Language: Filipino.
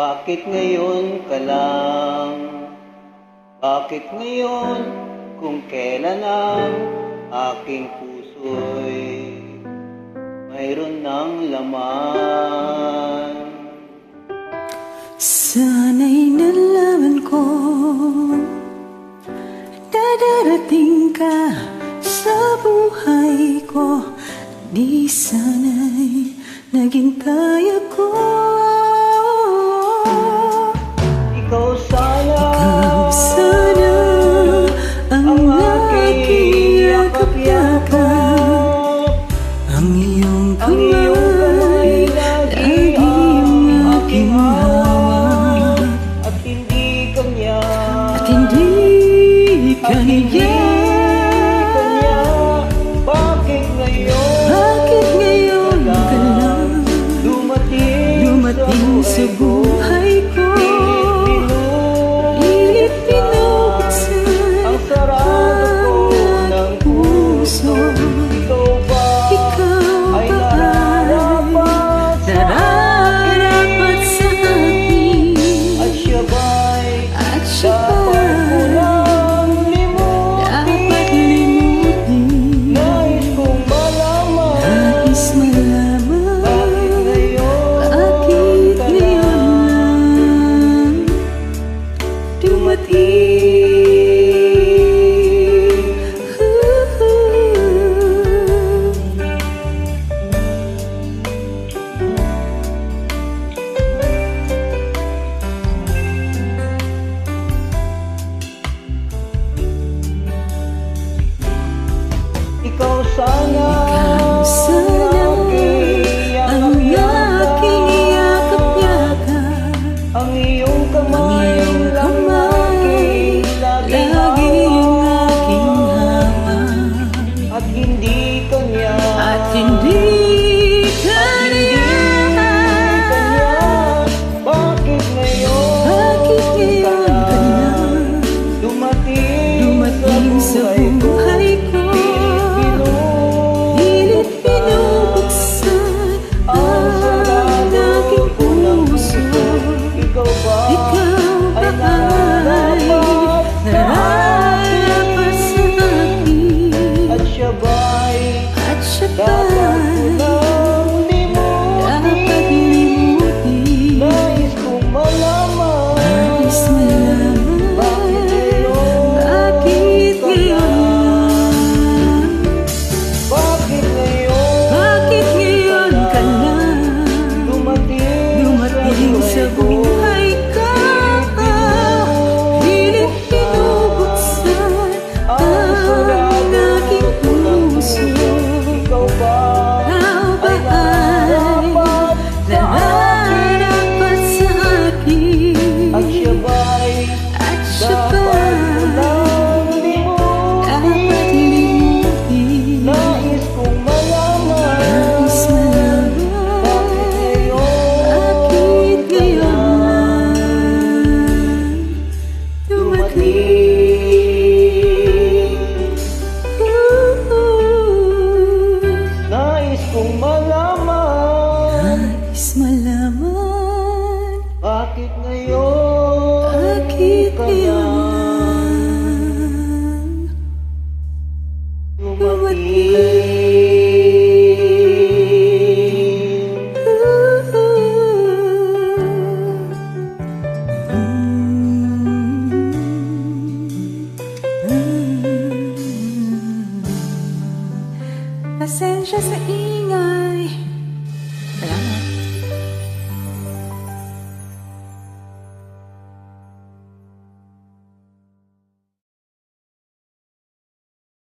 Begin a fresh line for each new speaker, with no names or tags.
Bakit ngayon ka lang? Bakit ngayon kung kailan ang aking puso'y mayroon ng laman?
Sana'y nalaman ko dadarating ka sa buhay ko. Di sana'y naghintay ako.
Ikaw sana
ang aking yakap-yakap, ang iyong kamay lagi ang aking hawak,
at hindi kanya Bakit ngayon ka lang dumating sa buhay ko? Pilit pinubuksan ang sarado ng puso. Ikaw ba ay nararapat
sa akin?
At siya ba'y dapat ko lang limutin? Nais kong malaman bakit ngayon
lang dumating.
Ikaw sana
ang aking yakap-yakap,
ang iyong kamay lagi
ang aking hawak,
at hindi kanya Bakit ngayon ka lang dumating sa buhay ko?
Pilit pinubuksan ang aking puso.
Ikaw ba ay
nararapat sa akin?
At siya ba'y
At siya